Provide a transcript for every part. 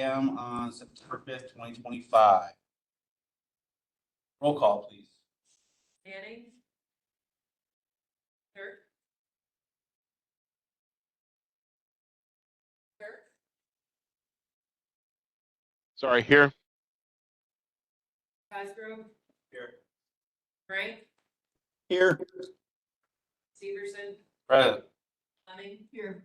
p.m. on September 5th, 2025. Roll call, please. Manning. Dirk. Dirk. Sorry, here. Cosgrove. Here. Frank. Here. Severson. Present. Fleming. Here.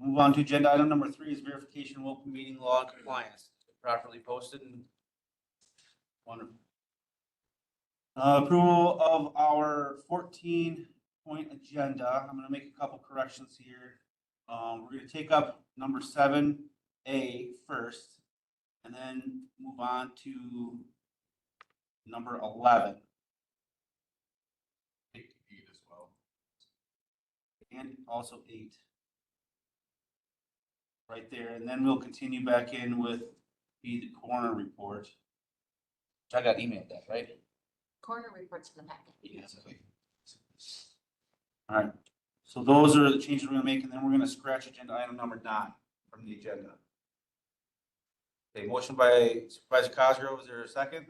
Move on to agenda item number 3 is verification of open meeting law and compliance. Properly posted and wonderful. Approval of our 14-point agenda. I'm going to make a couple corrections here. We're going to take up number 7A first, and then move on to number 11. 8 as well. And also 8. Right there, and then we'll continue back in with the coroner report. Which I got emailed that, right? Coroner reports in the packet. Yes. Okay. All right, so those are the changes we're gonna make, and then we're gonna scratch agenda item number 9 from the agenda. Okay, motion by Supervisor Cosgrove, is there a second?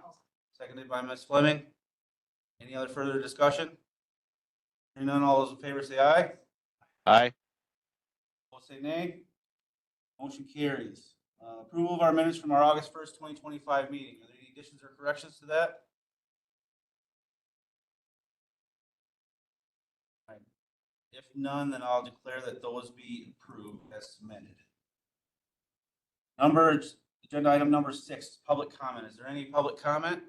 Seconded by Ms. Fleming. Any other further discussion? Hearing none, all those in favor say aye. Aye. Opposed say nay. Motion carries. Approval of our minutes from our August 1st, 2025 meeting. Are there any additions or corrections to that? All right. If none, then I'll declare that those be approved as submitted. Agenda item number 6, public comment. Is there any public comment?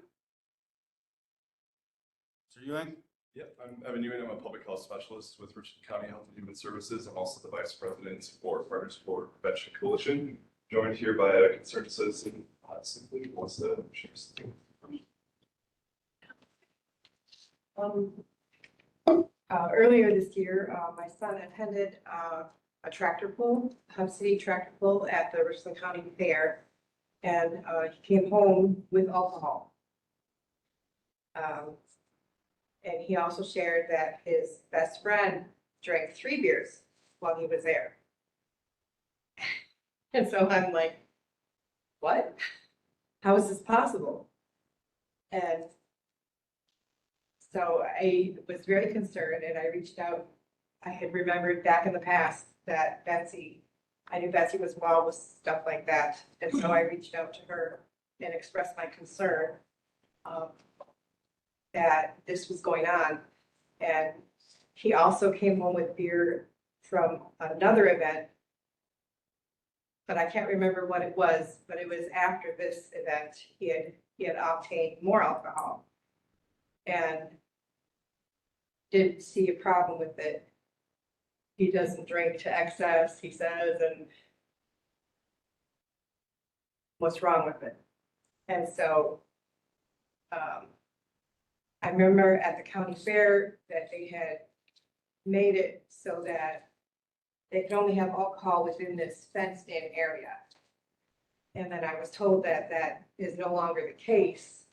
Mr. Ewing? Yep, I'm Evan Ewing. I'm a public health specialist with Richland County Health and Human Services. I'm also the vice president for Partners for Prevention Coalition, joined here by a concerned citizen, simply wants to share something. Earlier this year, my son attended a tractor pull, Hub City tractor pull at the Richland County Fair, and he came home with alcohol. And he also shared that his best friend drank 3 beers while he was there. And so I'm like, what? How is this possible? And so I was very concerned, and I reached out. I had remembered back in the past that I knew Betsy was involved with stuff like that. And so I reached out to her and expressed my concern that this was going on. And he also came home with beer from another event, but I can't remember what it was, but it was after this event. He had obtained more alcohol and didn't see a problem with it. He doesn't drink to excess, he says, and what's wrong with it? And so I remember at the county fair that they had made it so that they could only have alcohol within this fenced-in area. And then I was told that that is no longer the case.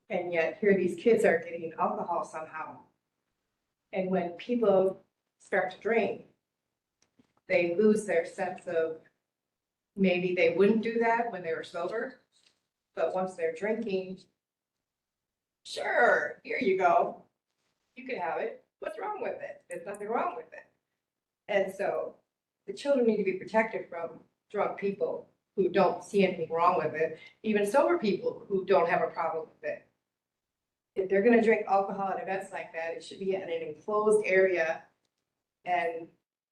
And yet here these kids are getting alcohol somehow. And when people start to drink, they lose their sense of, maybe they wouldn't do that when they were sober, but once they're drinking, sure, here you go. You can have it. What's wrong with it? There's nothing wrong with it. And so the children need to be protected from drunk people who don't see anything wrong with it, even sober people who don't have a problem with it. If they're gonna drink alcohol at events like that, it should be in an enclosed area and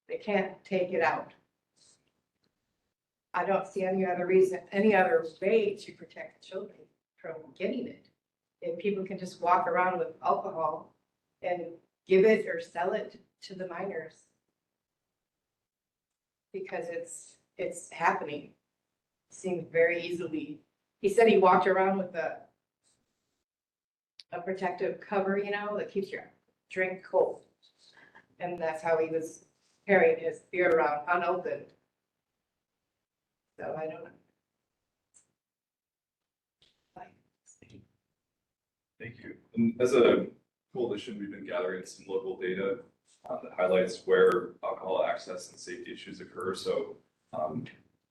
they can't take it out. I don't see any other reason, any other way to protect children from getting it. If people can just walk around with alcohol and give it or sell it to the minors. Because it's happening. Seems very easily. He said he walked around with a protective cover, you know, that keeps your drink cold. And that's how he was carrying his beer around unopened. So I don't know. Thank you. And as a coalition, we've been gathering some local data that highlights where alcohol alcohol access and safety issues occur. So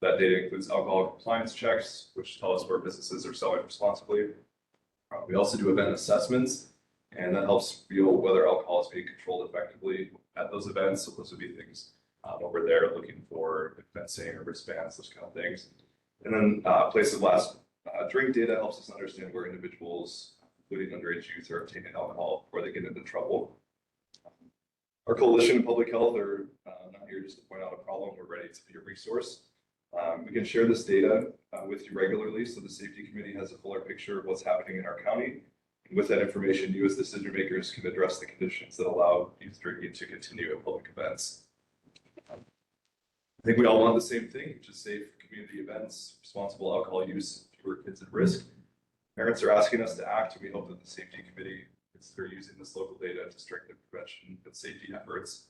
that data includes alcohol compliance checks, which tell us where businesses are selling responsibly. We also do event assessments, and that helps reveal whether alcohol is being controlled effectively at those events. So those would be things over there looking for fencing or wristbands, those kind of things. And then place of last drink data helps us understand where individuals, including underage youth, are obtaining alcohol before they get into trouble. Our coalition in public health are not here just to point out a problem. We're ready to be a resource. We can share this data with you regularly, so the safety committee has a fuller picture of what's happening in our county. And with that information, you as decision makers can address the conditions that allow youth drinking to continue at public events. I think we all want the same thing, which is safe community events, responsible alcohol use, fewer kids at risk. Parents are asking us to act, and we hope that the safety committee consider using this local data to strengthen prevention and safety efforts.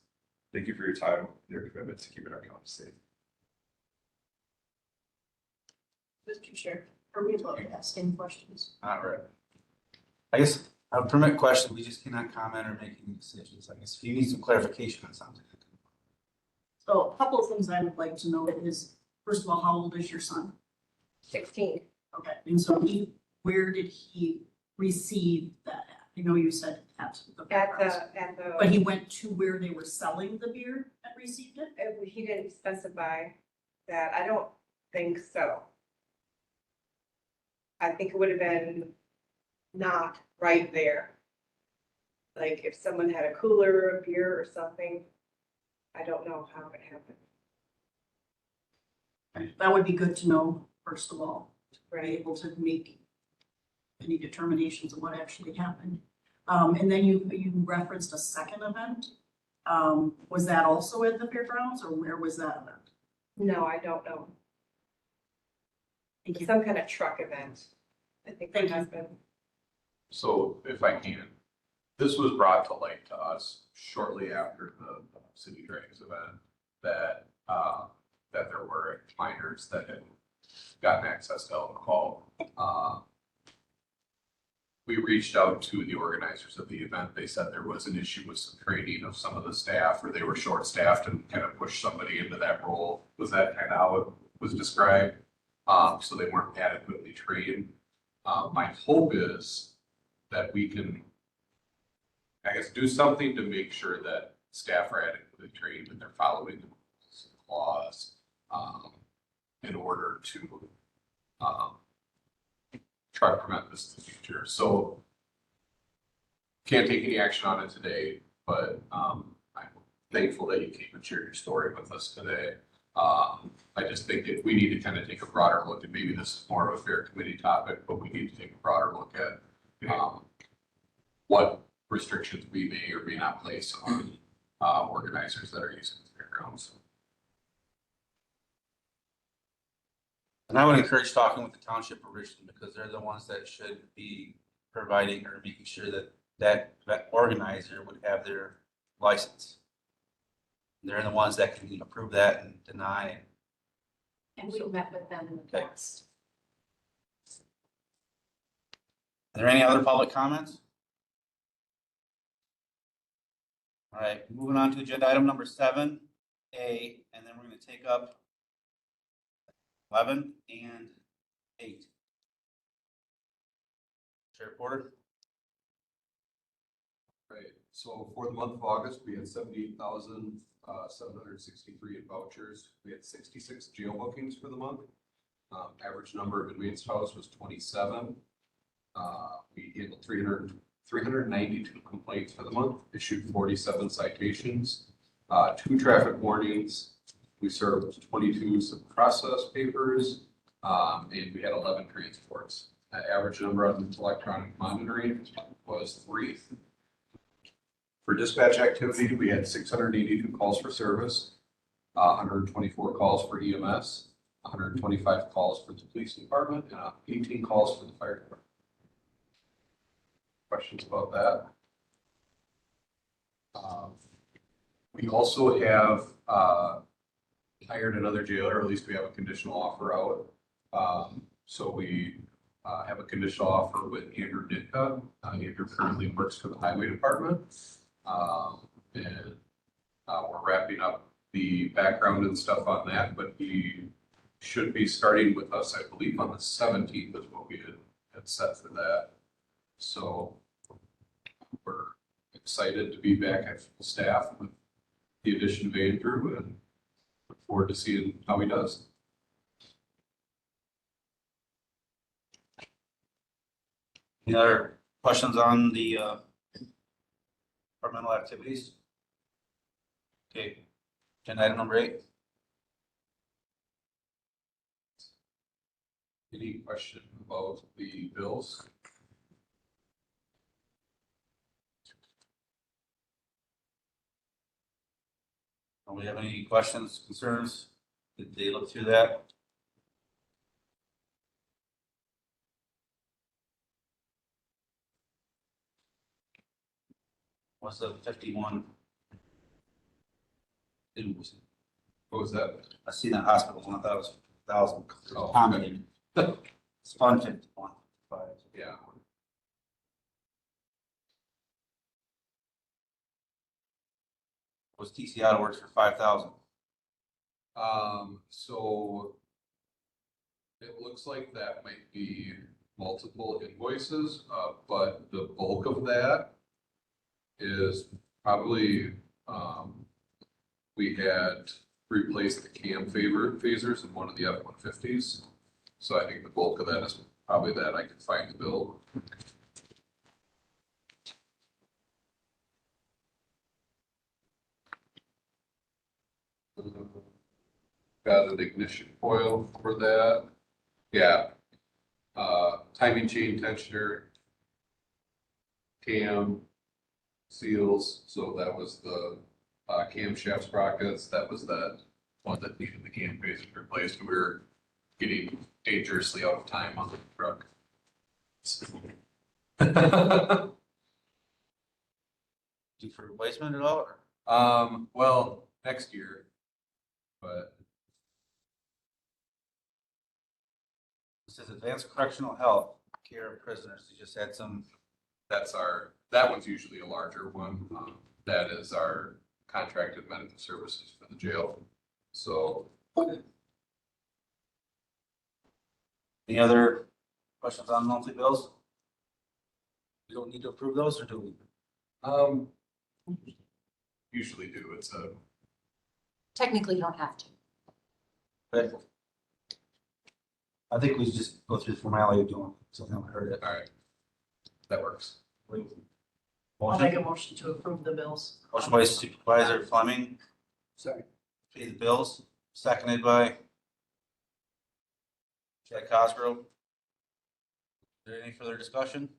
Thank you for your time and your commitment to keeping our county safe. Mr. Chair, are we allowed to ask any questions? All right. I guess a permit question, we just cannot comment or make any decisions. I guess if you need some clarification on something. So a couple of things I would like to know is, first of all, how old is your son? 16. Okay, and so where did he receive that at? I know you said at the fairgrounds, but he went to where they were selling the beer and received it? He didn't specify that. I don't think so. I think it would have been not right there. Like if someone had a cooler of beer or something, I don't know how it happened. That would be good to know, first of all, to be Right. able to make any determinations of what actually happened. And then you referenced a second event. Was that also at the fairgrounds, or where was that event? No, I don't know. Thank you. Some kind of truck event. I think my Thank you. husband. So if I can, this was brought to light to us shortly after the city drains event that, that there were minors that had gotten access to alcohol. We reached out to the organizers of the event. They said there was an issue with some training of some of the staff, or they were short-staffed and kind of pushed somebody into that role. Was that kind of how it was described? So they weren't adequately trained. My hope is that we can, I guess, do something to make sure that staff are adequately trained and they're following the rules and laws in order to try to prevent this in the future. So can't take any action on it today, but I'm thankful that you came and shared your story with us today. I just think if we need to kind of take a broader look, and maybe this is more of a fair committee topic, but we need to take a broader look at what restrictions we may or may not place on organizers that are using the fairgrounds. And I would encourage talking with the township of Richland, because they're the ones that should be providing or making sure that that organizer would have their license. They're the ones that can approve that and deny. And we met with them in the Okay. past. Are there any other public comments? All right, moving on to agenda item number 7A, and then we're going to take up 11 and 8. Sheriff Porter? Right, so for the month of August, we had 78,763 in vouchers. We had 66 jail bookings for the month. Average number of inmates housed was 27. We handled 392 complaints for the month, issued 47 citations, 2 traffic warnings. We served 22 process papers, and we had 11 transports. Average number of electronic monitoring was 3. For dispatch activity, we had 682 calls for service, 124 calls for EMS, 125 calls for the police department, and 18 calls for the fire department. Questions about that? We also have hired another jailer, or at least we have a conditional offer out. So we have a conditional offer with Andrew Ditka. Andrew currently works for the highway department. And we're wrapping up the background and stuff on that, but he should be starting with us, I believe, on the 17th is what we had set for that. So we're excited to be back at full staff with the addition of Andrew and look forward to seeing how he does. Any other questions on the departmental activities? Okay, agenda item number 8. Any question about the bills? Do we have any questions, concerns? Did they look through that? What's the 51? Invoice. What was that? I see that hospital one, I thought it was 1,000. Oh, okay. Accommodated. It's fund 51. Yeah. Was TC Auto Works for 5,000? So it looks like that might be multiple invoices, but the bulk of that is probably, we had replaced the cam phasers in one of the F-150s. So I think the bulk of that is probably that. I can find the bill. Got an ignition coil for that. Yeah. Timing chain tensioner. Cam. Seals. So that was the camshaft sprockets. That was that one that needed the cam phasers replaced. We were getting dangerously out of time on the truck. Due for replacement at all? Or? Well, next year, but This is Advanced Correctional Health Care of Prisoners. You just had some. that one's usually a larger one. That is our contracted medical services for the jail. So, Any other questions on monthly bills? We don't need to approve those, or do we? usually do, it's a, Technically, you don't have to. Good. I think we just go through the formality of doing something. I heard it. all right. That works. I'll make Motion, a motion to approve the bills. motion by Supervisor Fleming. Second. Pay the bills, seconded by Chad Cosgrove. Is there any further discussion?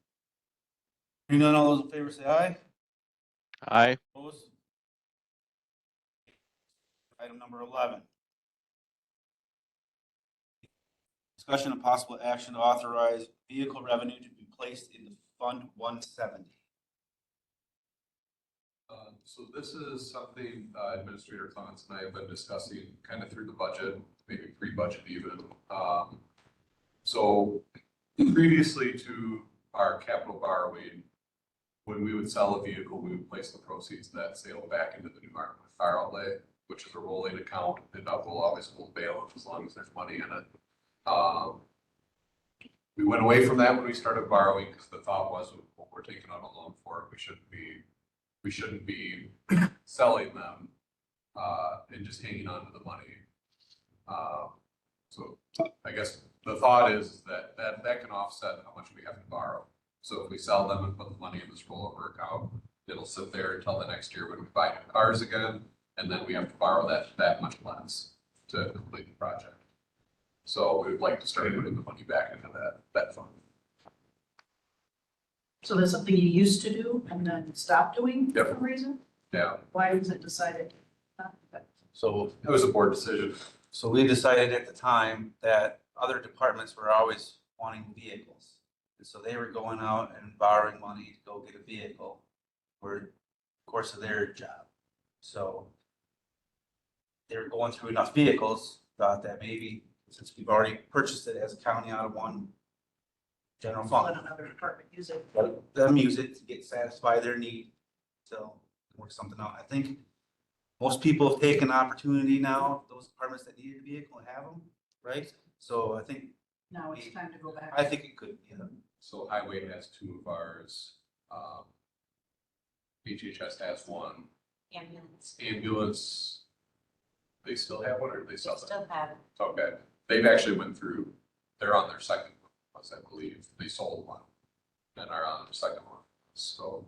Hearing none, all those in favor say aye. Aye. Opposed? Item number 11. Discussion and possible action to authorize vehicle revenue to be placed in the Fund 170. So this is something Administrator Clements and I have been discussing kind of through the budget, maybe pre-budget even. So previously to our capital borrowing, when we would sell a vehicle, we would place the proceeds of that sale back into the new fire outlay, which is a rolling account, and that will always hold balance as long as there's money in it. We went away from that when we started borrowing because the thought was what we're taking out a loan for, we shouldn't be selling them and just hanging on to the money. So I guess the thought is that can offset how much we have to borrow. So if we sell them and put the money in this rollover account, it'll sit there until the next year when we buy new cars again, and then we have to borrow that much less to complete the project. So we would like to start putting the money back into that fund. So that's something you used to do and then stopped doing for Yep. some reason? Yeah, Why was it decided? not to? So, it was a board decision. so we decided at the time that other departments were always wanting vehicles. And so they were going out and borrowing money to go get a vehicle for the course of their job. So they were going through enough vehicles, thought that maybe since we've already purchased it as a county out of one general fund, Let another department use it. let them use it to satisfy their need. So work something out. I think most people have taken opportunity now, those departments that needed a vehicle have them, right? So I think, Now it's time to go back. I think it could, yeah. So highway has two of ours. HHS has one. Ambulance. Ambulance, they still have one or they sell that? Still have it. Okay, they've actually went through, they're on their second one, I believe. They sold one and are on their second one. So,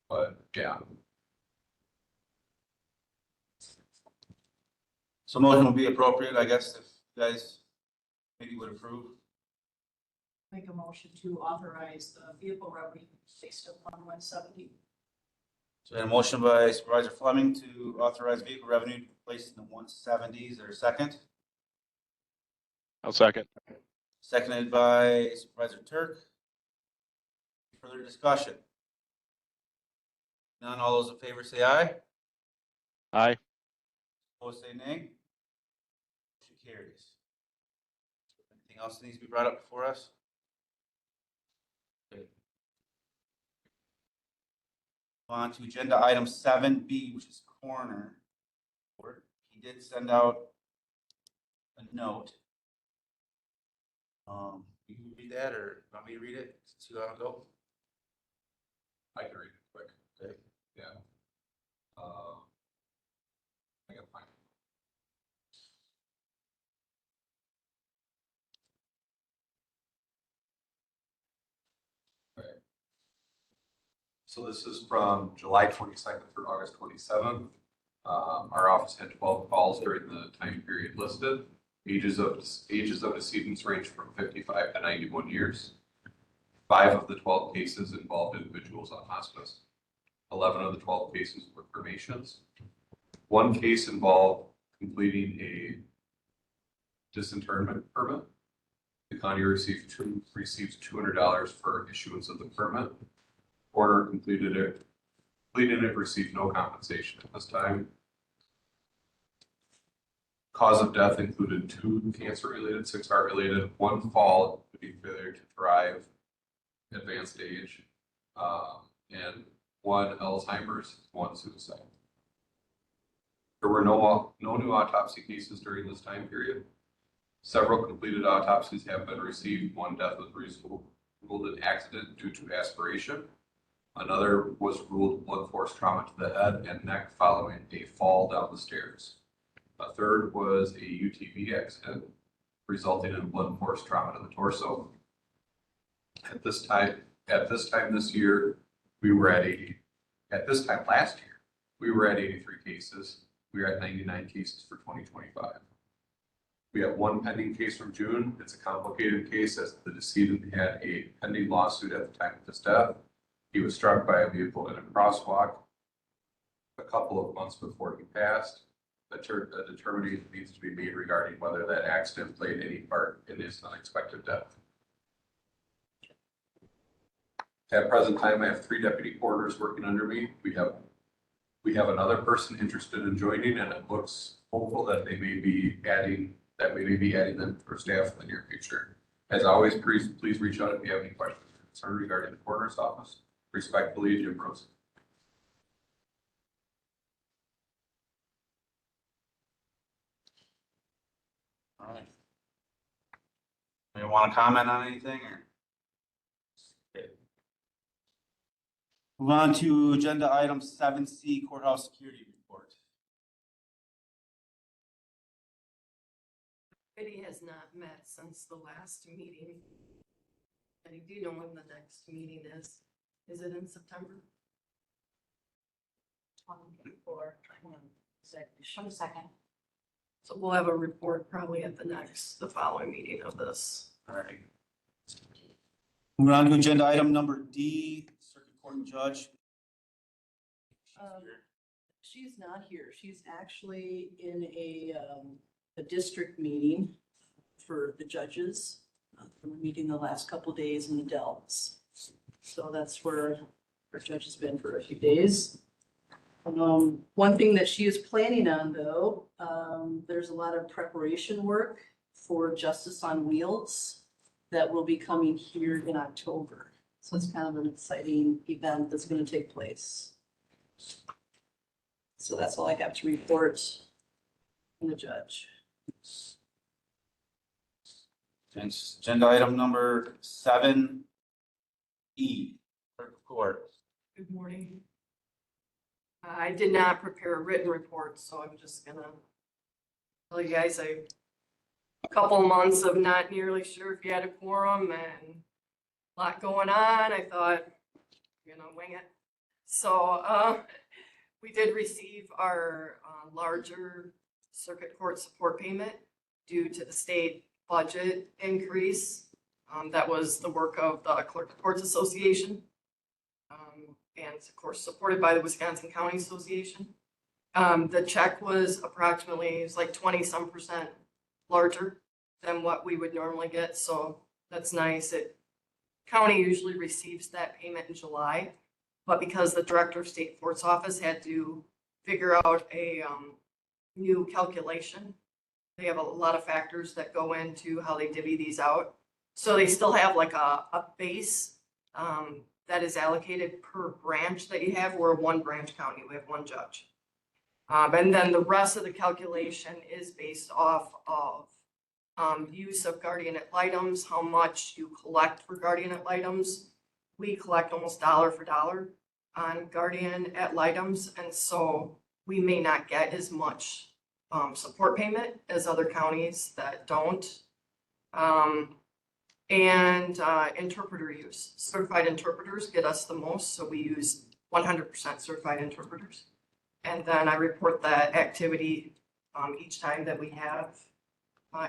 but yeah, So motion would be appropriate, I guess, if you guys maybe would approve. Make a motion to authorize the vehicle revenue based upon 170. So a motion by Supervisor Fleming to authorize vehicle revenue to be placed in the 170s, or second? I'll second. Seconded by Supervisor Turk. Further discussion? None, all those in favor say aye. Aye. Opposed say nay. Motion carries. Anything else that needs to be brought up before us? Okay. On to agenda item 7B, which is coroner. He did send out a note. You can read that, or want me to read it? Since you want to go? I can read it quick. Okay. Yeah. I gotta find it. Okay. So this is from July 22nd through August 27th. Our office had 12 calls during the time period listed. Ages of decedents range from 55 to 91 years. 5 of the 12 cases involved individuals on hospice. 11 of the 12 cases were cremations. 1 case involved completing a disinterment permit. The county receives $200 for issuance of the permit. Coroner completed it, received no compensation at this time. Cause of death included 2 cancer-related, 6 heart-related, 1 fall due to failure to drive, advanced age, and 1 Alzheimer's, 1 suicide. There were no new autopsy cases during this time period. Several completed autopsies have been received. 1 death was ruled an accident due to aspiration. Another was ruled blunt force trauma to the head and neck following a fall down the stairs. A third was a UTV accident resulting in blunt force trauma to the torso. At this time this year, we were at 80. At this time last year, we were at 83 cases. We are at 99 cases for 2025. We have 1 pending case from June. It's a complicated case as the decedent had a pending lawsuit at the time of his death. He was struck by a vehicle in a crosswalk a couple of months before he passed. A determination needs to be made regarding whether that accident played any part in his unexpected death. At present time, I have 3 deputy coroners working under me. We have another person interested in joining, and it looks hopeful that we may be adding them for staff in the near future. As always, please reach out if you have any questions or concerns regarding the coroner's office. Respectfully, Jim Rose. All right. You want to comment on anything, or? Okay. Move on to agenda item 7C, courthouse security report. Committee has not met since the last meeting. And I do know when the next meeting is. Is it in September? 24, 22nd. So we'll have a report probably at the following meeting of this. All right. Moving on to agenda item number D, circuit court judge. She's not here. She's actually in a district meeting for the judges. We're meeting the last couple of days in the Dells. So that's where our judge has been for a few days. One thing that she is planning on though, there's a lot of preparation work for Justice on Wheels that will be coming here in October. So it's kind of an exciting event that's going to take place. So that's all I have to report from the judge. Agenda item number 7E, clerk of court. Good morning. I did not prepare a written report, so I'm just gonna tell you guys a couple months of not nearly sure if you had a quorum and a lot going on. I thought, wing it. So, we did receive our larger circuit court support payment due to the state budget increase. That was the work of the Clerk of Courts Association. And of course, supported by the Wisconsin County Association. The check was approximately, it's like 20-some% larger than what we would normally get, so that's nice. County usually receives that payment in July, but because the Director of State Courts Office had to figure out a new calculation, they have a lot of factors that go into how they divvy these out. So they still have like a base that is allocated per branch that you have. We're a one branch county, we have one judge. And then the rest of the calculation is based off of use of guardian ad litems, how much you collect for guardian ad litems. We collect almost dollar for dollar on guardian ad litems, and so we may not get as much support payment as other counties that don't. And interpreter use. Certified interpreters get us the most, so we use 100% certified interpreters. And then I report that activity each time that we have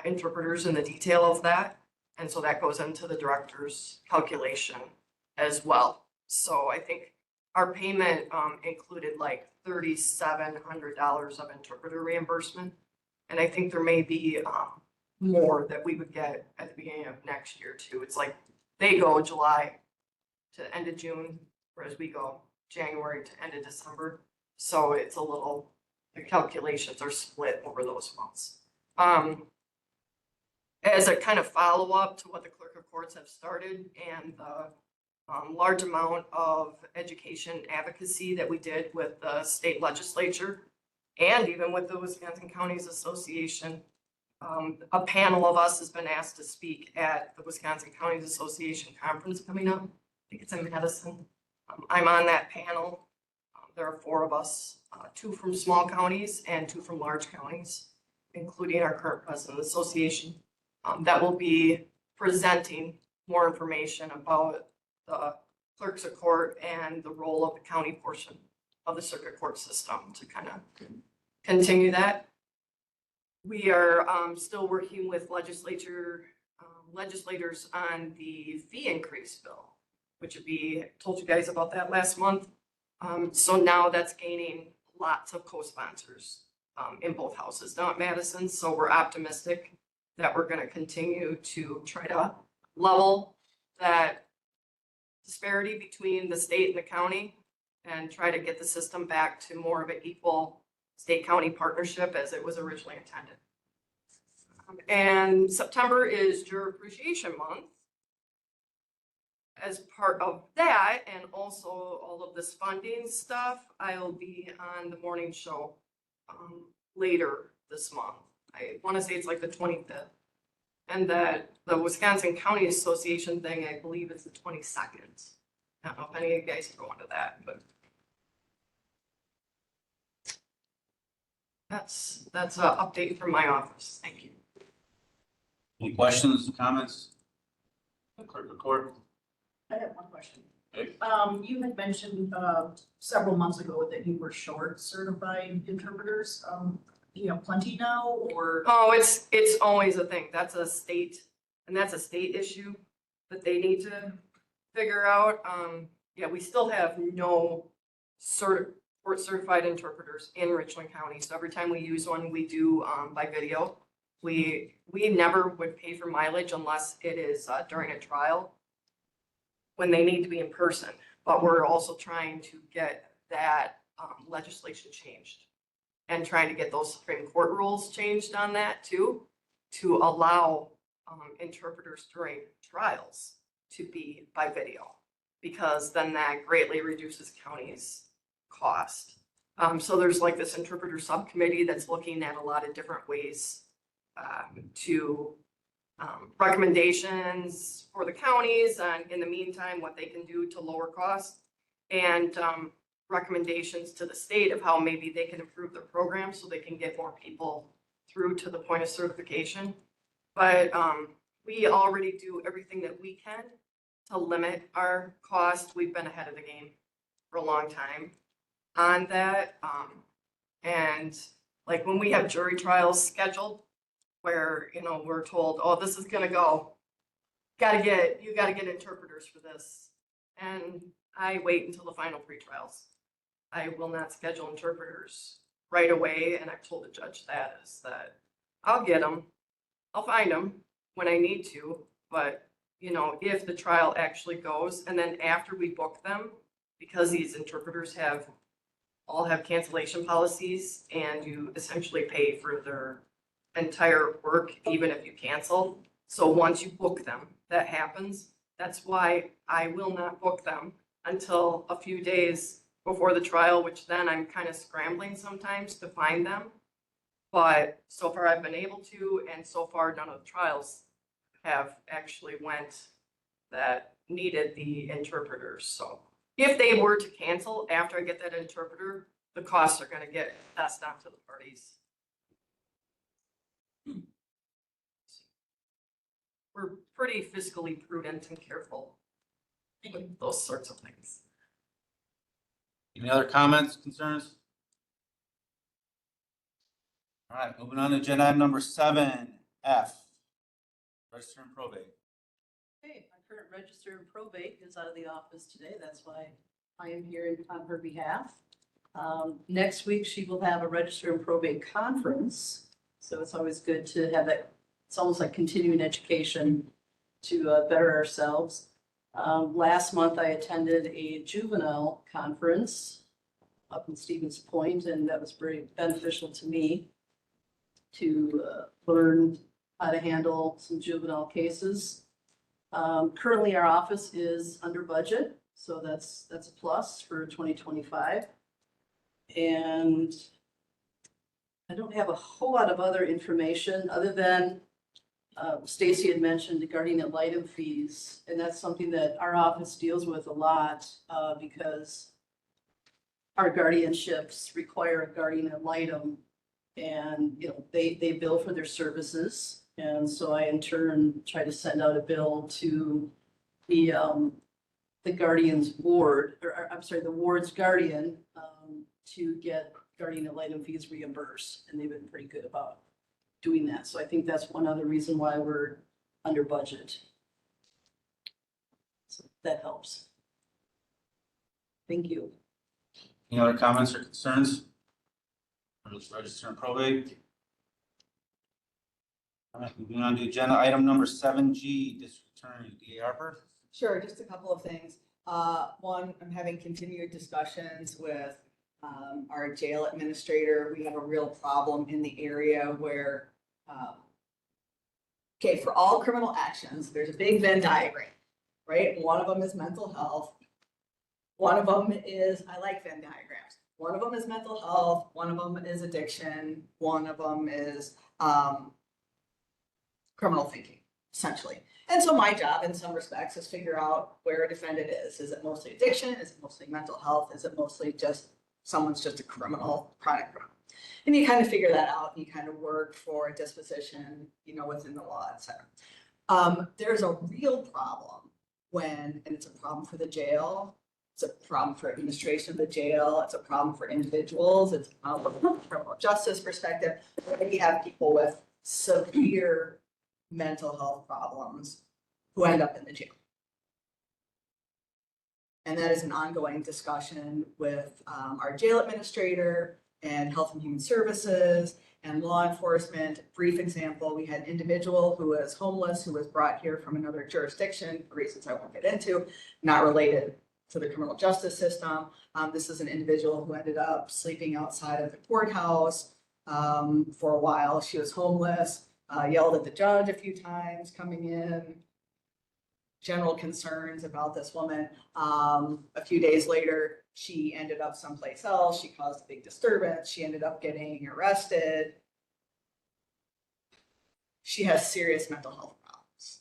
interpreters and the detail of that. And so that goes into the director's calculation as well. So I think our payment included like $3,700 of interpreter reimbursement. And I think there may be more that we would get at the beginning of next year too. It's like they go July to end of June, whereas we go January to end of December. So it's a little, the calculations are split over those months. As a kind of follow-up to what the clerk of courts have started and the large amount of education advocacy that we did with the state legislature and even with the Wisconsin Counties Association, a panel of us has been asked to speak at the Wisconsin Counties Association conference coming up. I think it's in Madison. I'm on that panel. There are 4 of us, 2 from small counties and 2 from large counties, including our current president of the association, that will be presenting more information about the clerks of court and the role of the county portion of the circuit court system to kind of continue that. We are still working with legislators on the fee increase bill, which would be, I told you guys about that last month. So now that's gaining lots of co-sponsors in both houses now at Madison. So we're optimistic that we're going to continue to try to level that disparity between the state and the county and try to get the system back to more of an equal state-county partnership as it was originally intended. And September is Juror Appreciation Month. As part of that, and also all of this funding stuff, I'll be on the morning show later this month. I want to say it's like the 25th. And that the Wisconsin County Association thing, I believe it's the 22nd. I don't know if any of you guys are going to that, but that's an update from my office. Thank you. Any questions, comments? Clerk of court? I have one question. Okay. You had mentioned, several months ago that you were short certified interpreters. Do you have plenty now or? Oh, it's always a thing. That's a state issue that they need to figure out. Yeah, we still have no court certified interpreters in Richland County. So every time we use one, we do by video. We never would pay for mileage unless it is during a trial when they need to be in person. But we're also trying to get that legislation changed and trying to get those Supreme Court rules changed on that too, to allow interpreters during trials to be by video, because then that greatly reduces counties' cost So there's like this interpreter subcommittee that's looking at a lot of different ways to recommendations for the counties and in the meantime, what they can do to lower costs and recommendations to the state of how maybe they can improve their program so they can get more people through to the point of certification. But we already do everything that we can to limit our cost. We've been ahead of the game for a long time on that. And like when we have jury trials scheduled where, you know, we're told, oh, this is gonna go, you gotta get interpreters for this. And I wait until the final pre-trials. I will not schedule interpreters right away. And I've told the judge that is that I'll get them, I'll find them when I need to. But, you know, if the trial actually goes and then after we book them, because these interpreters all have cancellation policies and you essentially pay for their entire work, even if you cancel. So once you book them, that happens. That's why I will not book them until a few days before the trial, which then I'm kind of scrambling sometimes to find them. But so far I've been able to, and so far none of the trials have actually went that needed the interpreters. So if they were to cancel after I get that interpreter, the costs are gonna get passed on to the parties. We're pretty fiscally prudent and careful with those sorts of things. Any other comments, concerns? All right, moving on to agenda item number 7F. Register and probate. Okay, my current register and probate is out of the office today. That's why I am here on her behalf. Next week, she will have a register and probate conference. So it's always good to have that. It's almost like continuing education to better ourselves. Last month, I attended a juvenile conference up in Stevens Point, and that was very beneficial to me to learn how to handle some juvenile cases. Currently, our office is under budget, so that's a plus for 2025. And I don't have a whole lot of other information other than Stacy had mentioned the guardian ad litem fees, and that's something that our office deals with a lot because our guardianships require a guardian ad litem, and you know they bill for their services, and so I in turn try to send out a bill to the guardian's ward, or I'm sorry, the ward's guardian to get guardian ad litem fees reimbursed, and they've been pretty good about doing that. So I think that's one other reason why we're under budget. So that helps. Thank you. Any other comments or concerns? Register and probate. All right, moving on to agenda item number 7G, District Attorney D.A. Harper. Sure, just a couple of things. One, I'm having continued discussions with our jail administrator. We have a real problem in the area where, okay, for all criminal actions, there's a big Venn diagram, right? One of them is mental health. One of them is, I like Venn diagrams. One of them is mental health. One of them is addiction. One of them is criminal thinking, essentially. And so my job in some respects is figure out where a defendant is. Is it mostly addiction? Is it mostly mental health? Is it mostly just someone's just a criminal, chronic criminal? And you kind of figure that out and you kind of work for a disposition, you know, within the law, et cetera. There's a real problem and it's a problem for the jail. It's a problem for administration of the jail. It's a problem for individuals. It's a problem from a criminal justice perspective. We have people with severe mental health problems who end up in the jail. And that is an ongoing discussion with our jail administrator and Health and Human Services and law enforcement. Brief example, we had an individual who was homeless, who was brought here from another jurisdiction for reasons I won't get into, not related to the criminal justice system. This is an individual who ended up sleeping outside of the courthouse for a while. She was homeless, yelled at the judge a few times coming in. general concerns about this woman. A few days later, she ended up someplace else. She caused a big disturbance. She ended up getting arrested. She has serious mental health problems.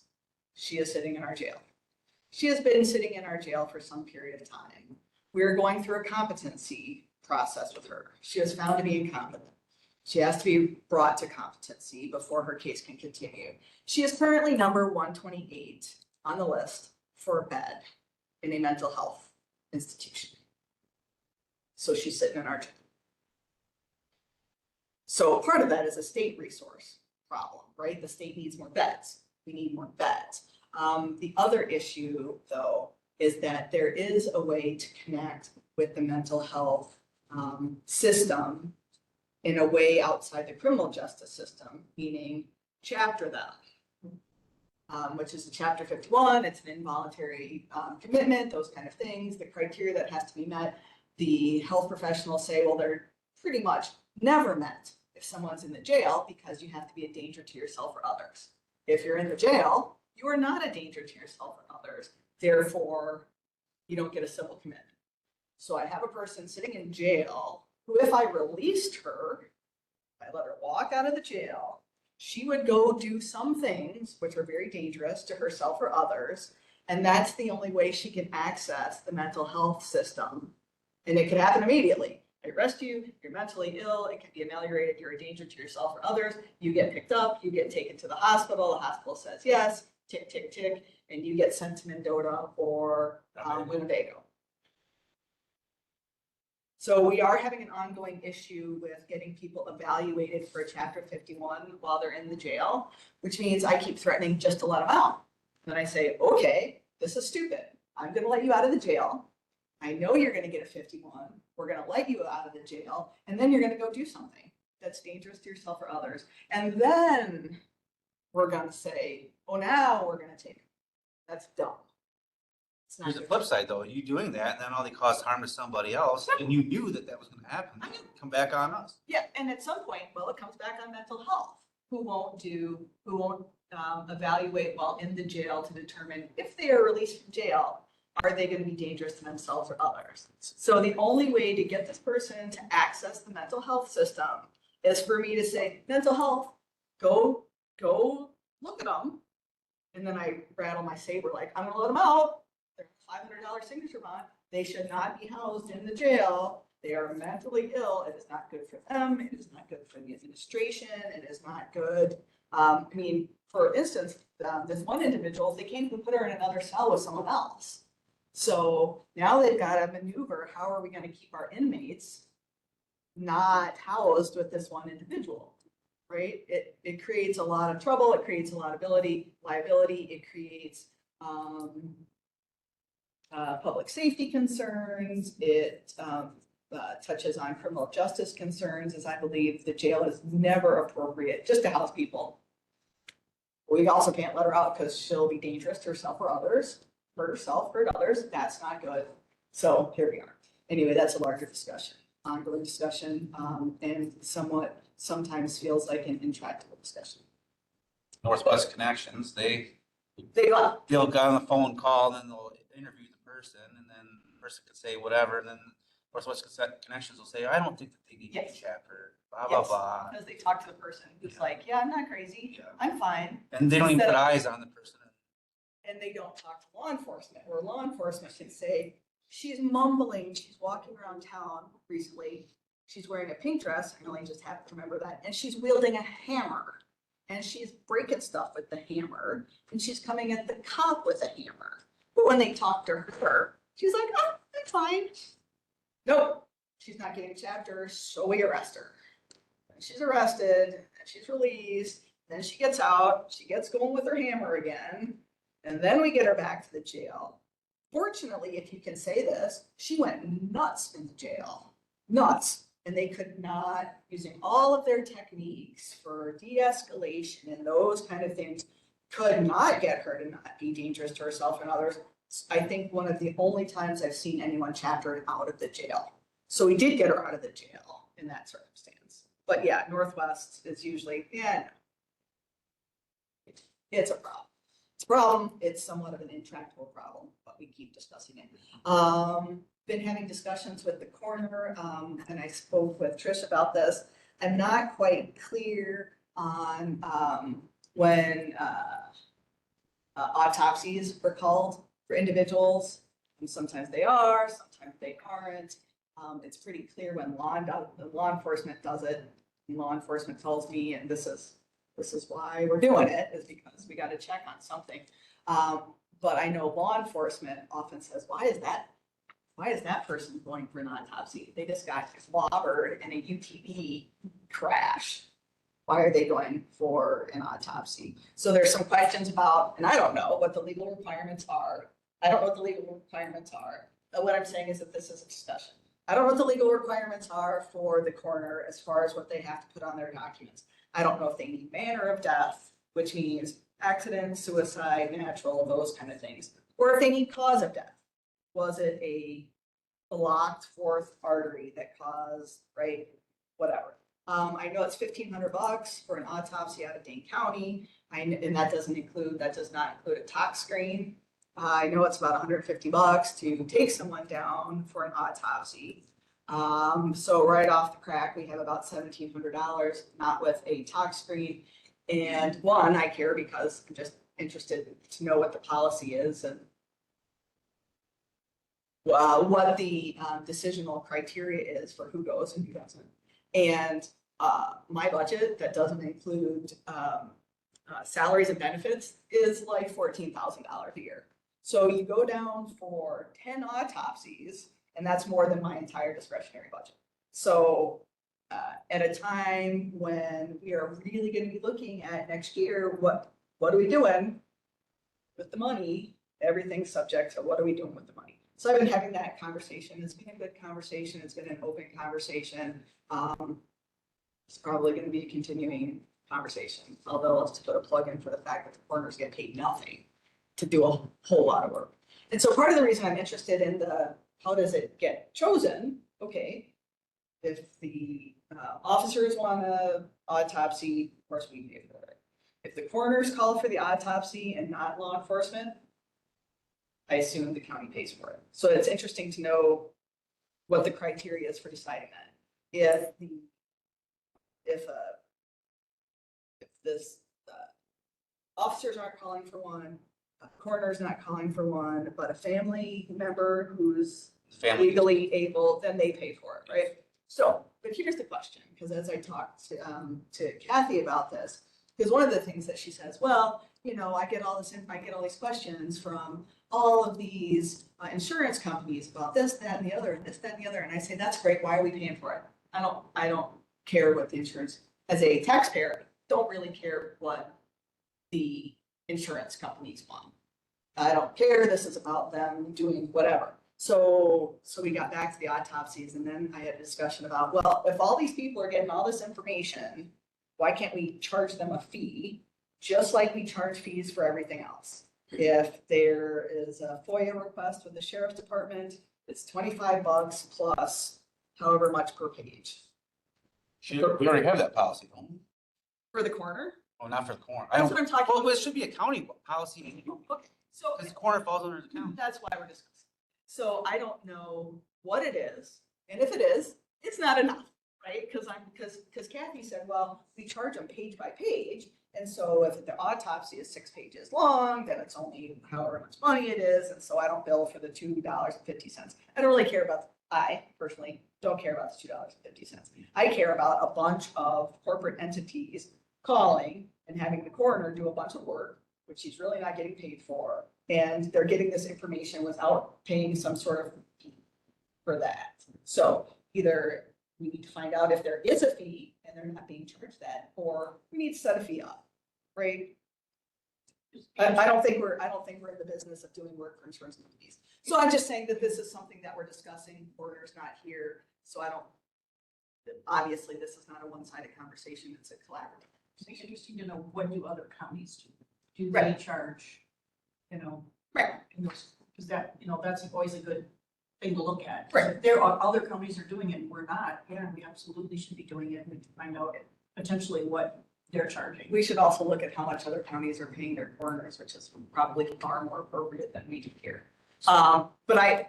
She is sitting in our jail. She has been sitting in our jail for some period of time. We are going through a competency process with her. She was found to be incompetent. She has to be brought to competency before her case can continue. She is currently number 128 on the list for a bed in a mental health institution. So she's sitting in our jail. So part of that is a state resource problem, right? The state needs more beds. We need more beds. The other issue, though, is that there is a way to connect with the mental health system in a way outside the criminal justice system, meaning chapter them, which is a Chapter 51. It's an involuntary commitment, those kind of things, the criteria that has to be met. The health professionals say, well, they're pretty much never met if someone's in the jail because you have to be a danger to yourself or others. If you're in the jail, you are not a danger to yourself or others. Therefore, you don't get a civil commitment. So I have a person sitting in jail who, if I released her, if I let her walk out of the jail, she would go do some things which are very dangerous to herself or others. And that's the only way she can access the mental health system. And it could happen immediately. I arrest you, you're mentally ill, it can be ameliorated, you're a danger to yourself or others, you get picked up, you get taken to the hospital says yes, tick, tick, tick, and you get sent to Mendota or Winnebago. So we are having an ongoing issue with getting people evaluated for a Chapter 51 while they're in the jail, which means I keep threatening just to let them out. Then I say, okay, this is stupid. I'm gonna let you out of the jail. I know you're gonna get a 51. We're gonna let you out of the jail, and then you're gonna go do something that's dangerous to yourself or others. And then we're gonna say, oh, now we're gonna take it. That's dumb. It's not Here's the good. flip side though, you doing that, and then all they cause harm to somebody else, and you knew that that was gonna happen, come back on us. Yeah, and at some point, well, it comes back on mental health. Who won't evaluate while in the jail to determine if they are released from jail, are they going to be dangerous to themselves or others? So the only way to get this person to access the mental health system is for me to say, mental health, go look at them. And then I rattle my saber like, I'm gonna let them out. They're $500 signature bond. They should not be housed in the jail. They are mentally ill. It is not good for them. It is not good for the administration. It is not good. I mean, for instance, this one individual, they can't even put her in another cell with someone else. So now they've got to maneuver. How are we going to keep our inmates not housed with this one individual, right? It creates a lot of trouble. It creates a lot of liability. It creates public safety concerns. It touches on criminal justice concerns, as I believe the jail is never appropriate just to house people. We also can't let her out because she'll be dangerous to herself or others, hurt herself, hurt others. That's not good. So here we are. Anyway, that's a larger discussion, ongoing discussion, and somewhat sometimes feels like an intractable discussion. Northwest Connections, they'll They love. get on the phone call, and then they'll interview the person, and then the person could say whatever, and then Northwest Connections will say, I don't think that they need a Yes. chapter, blah, blah, Yes, blah. because they talk to the person who's like, yeah, I'm not crazy. Yeah. I'm fine. And they don't even Instead put of- eyes on the person. And they don't talk to law enforcement, where law enforcement can say, she's mumbling, she's walking around town recently, she's wearing a pink dress, I only just happen to remember that, and she's wielding a hammer, and she's breaking stuff with the hammer, and she's coming at the cop with a hammer. But when they talk to her, she's like, oh, I'm fine. Nope, she's not getting a chapter, so we arrest her. And she's arrested, and she's released, then she gets out, she gets going with her hammer again, and then we get her back to the jail. Fortunately, if you can say this, she went nuts in the jail. Nuts. And they could not, using all of their techniques for de-escalation and those kind of things, could not get her to not be dangerous to herself and others. I think one of the only times I've seen anyone chaptered out of the jail. So we did get her out of the jail in that circumstance. But yeah, Northwest is usually, yeah, no. It's a problem. it's a problem. It's somewhat of an intractable problem, but we keep discussing it. Been having discussions with the coroner, and I spoke with Trish about this. I'm not quite clear on, when, autopsies were called for individuals. And sometimes they are, sometimes they aren't. It's pretty clear when law enforcement does it. And law enforcement tells me, and this is why we're doing it, is because we got to check on something. But I know law enforcement often says, why is that person going for an autopsy? They just got clobbered in a UTV crash. Why are they going for an autopsy? So there's some questions about, and I don't know what the legal requirements are. But what I'm saying is that this is a discussion. I don't know what the legal requirements are for the coroner as far as what they have to put on their documents. I don't know if they need manner of death, which means accident, suicide, natural, those kind of things, or if they need cause of death. Was it a blocked fourth artery that caused, right, whatever. I know it's $1,500 for an autopsy out of Dane County, and that does not include a tox screen. I know it's about $150 to take someone down for an autopsy. So right off the crack, we have about $1,700, not with a tox screen. And one, I care because I'm just interested to know what the policy is and what the decisional criteria is for who goes and who doesn't. And my budget that doesn't include salaries and benefits is like $14,000 a year. So you go down for 10 autopsies, and that's more than my entire discretionary budget. So at a time when we are really going to be looking at next year, what are we doing with the money? Everything's subject to what are we doing with the money? So I've been having that conversation. It's been a good conversation. It's been an open conversation. It's probably going to be a continuing conversation, although let's put a plug in for the fact that the coroners get paid nothing to do a whole lot of work. And so part of the reason I'm interested in how does it get chosen? Okay, if the officers want an autopsy, of course we pay for it. If the coroners call for the autopsy and not law enforcement, I assume the county pays for it. So it's interesting to know what the criteria is for deciding that. If this officers aren't calling for one, a coroner's not calling for one, but a family member who's legally able, then they pay for it, right? So, but here's the question, because as I talked to Kathy about this, because one of the things that she says, well, you know, I get all these questions from all of these insurance companies about this, that, and the other, and this, that, and the other, and I say, that's great. Why are we paying for it? I don't care what the insurance, as a taxpayer, don't really care what the insurance companies want. I don't care. This is about them doing whatever. So we got back to the autopsies, and then I had a discussion about, well, if all these people are getting all this information, why can't we charge them a fee, just like we charge fees for everything else? If there is a FOIA request with the sheriff's department, it's $25 plus however much per page. We already have that policy, don't we? For the coroner? Oh, not for the coroner. That's what I'm talking about. Well, it should be a county policy. Okay, so Because the coroner falls under the county. that's why we're discussing. So I don't know what it is, and if it is, it's not enough, right? Because Kathy said, well, we charge them page by page, and so if the autopsy is 6 pages long, then it's only however much money it is, and so I don't bill for the $2.50. I don't really care about. I personally don't care about the $2.50. I care about a bunch of corporate entities calling and having the coroner do a bunch of work, which he's really not getting paid for. And they're getting this information without paying some sort of fee for that. So either we need to find out if there is a fee and they're not being charged that, or we need to set a fee up, right? I don't think we're in the business of doing work for insurance companies. So I'm just saying that this is something that we're discussing. Coroner's not here, so obviously this is not a one-sided conversation. It's a collaborative. It's interesting to know what do other counties do? Do Right. they charge, you know? Right. Because that, you know, that's always a good thing to look at. Right. If there are other companies are doing it and we're not, yeah, we absolutely should be doing it and find out potentially what they're charging. We should also look at how much other counties are paying their coroners, which is probably far more appropriate than we do here. But I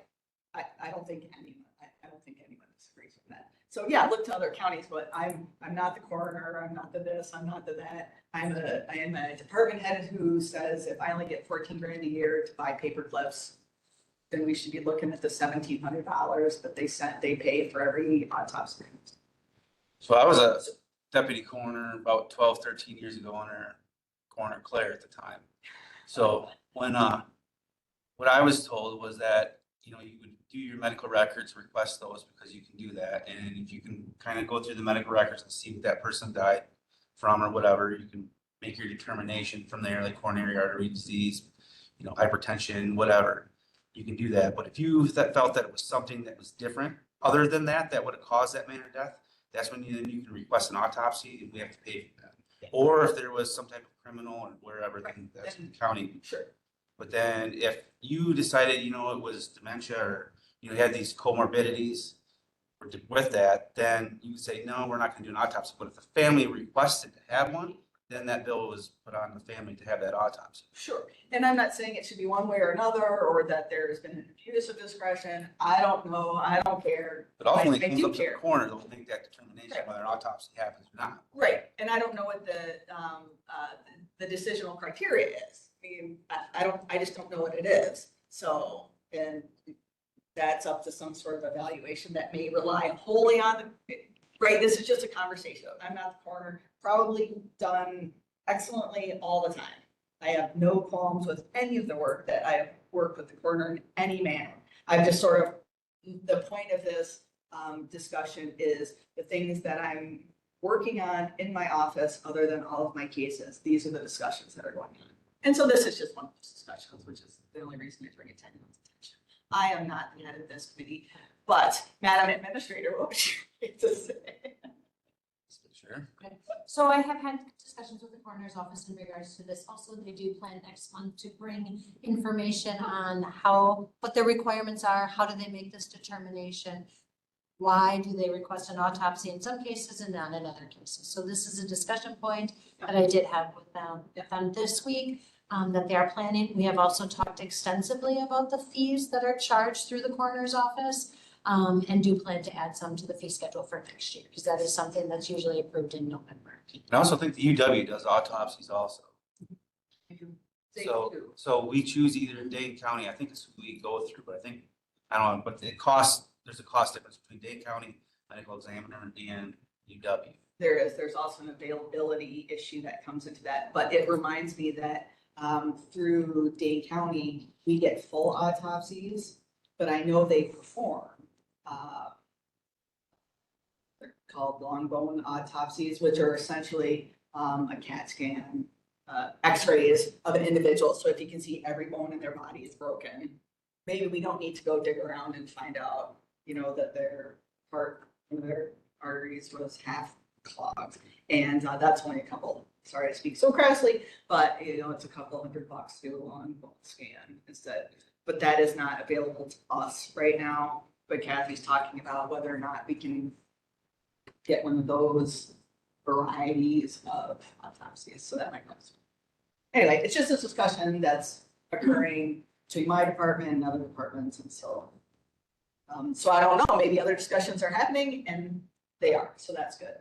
don't think I don't think anyone disagrees with that. So yeah, look to other counties, but I'm not the coroner, I'm not the this, I'm not the that. I am a department head who says if I only get 14 grand a year to buy paper clips, then we should be looking at the $1,700 that they pay for every autopsy. So I was a deputy coroner about 12, 13 years ago under Coroner Claire at the time. So when, what I was told was that, you know, you would do your medical records, request those because you can do that. And if you can kind of go through the medical records and see what that person died from or whatever, you can make your determination from there, like coronary artery disease, you know, hypertension, whatever. You can do that. But if you felt that it was something that was different, other than that, that would have caused that manner of death, that's when you can request an autopsy and we have to pay for that. Yeah. Or if there was some type of criminal or wherever, then that's the county. Sure. But then if you decided, you know, it was dementia or you had these comorbidities with that, then you would say, no, we're not going to do an autopsy. But if the family requested to have one, then that bill was put on the family to have that autopsy. Sure. And I'm not saying it should be one way or another, or that there's been an abuse of discretion. I don't know. I don't care. But ultimately, I it comes do up to the care. coroner to make that determination Right. whether an autopsy happens or not. Right. And I don't know what the decisional criteria is. I mean, I just don't know what it is. So, and that's up to some sort of evaluation that may rely wholly on right. This is just a conversation. I'm not the coroner. Probably done excellently all the time. I have no qualms with any of the work that I have worked with the coroner in any manner. I've just sort of, the point of this discussion is the things that I'm working on in my office, other than all of my cases. These are the discussions that are going on. And so this is just one of those discussions, which is the only reason I bring it to anyone's attention. I am not the head of this committee, but Madam Administrator, what would you like to say? Sure. So I have had discussions with the coroner's office in regards to this. Also, they do plan next month to bring information on what their requirements are, how do they make this determination? Why do they request an autopsy in some cases and not in other cases? So this is a discussion point that I did have with them this week, that they are planning. We have also talked extensively about the fees that are charged through the coroner's office. And do plan to add some to the fee schedule for next year, because that is something that's usually approved in November. I also think the UW does autopsies also. They So, do. so we choose either Dane County, I think it's who we go through, but I think, I don't know, but it costs, there's a cost difference between Dane County Medical Examiner and UW. There's also an availability issue that comes into that, but it reminds me that through Dane County, we get full autopsies, but I know they perform. They're called long bone autopsies, which are essentially a CAT scan, x-rays of an individual. So if you can see every bone in their body is broken, maybe we don't need to go dig around and find out, that their heart, their arteries was half clogged. And that's only a couple, sorry to speak so crassly, but it's a couple $100 to do a long bone scan instead. But that is not available to us right now. But Kathy's talking about whether or not we can get one of those varieties of autopsies. So that might help. Anyway, it's just a discussion that's occurring between my department and other departments. And so, so I don't know, maybe other discussions are happening, and they are. So that's good.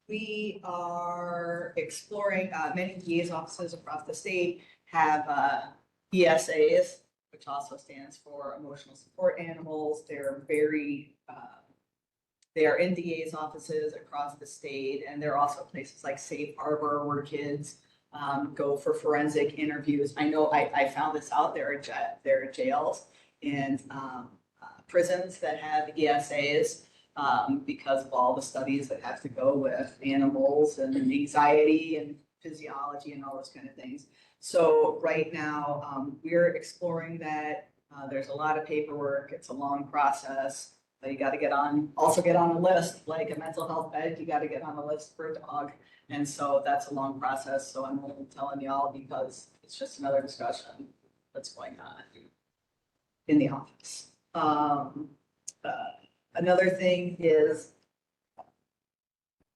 We are exploring, many DA's offices across the state have ESAs, which also stands for emotional support animals. They're they are in DA's offices across the state, and there are also places like Safe Harbor where kids go for forensic interviews. I know I found this out. There are jails and prisons that have ESAs because of all the studies that have to go with animals and anxiety and physiology and all those kind of things. So right now, we're exploring that. There's a lot of paperwork. It's a long process. You got to also get on a list, like a mental health bed, you got to get on a list for a dog. And so that's a long process. So I'm only telling y'all because it's just another discussion that's going on in the office. Another thing is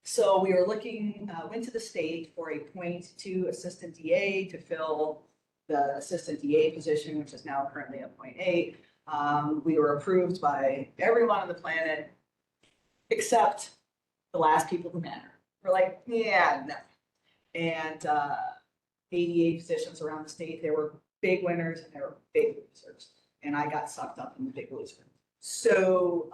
So we were looking, went to the state for a .2 assistant DA to fill the assistant DA position, which is now currently a .8. We were approved by everyone on the planet except the last people who matter. We're like, yeah, no. And ADA positions around the state, there were big winners and there were big losers. And I got sucked up in the big loser. So,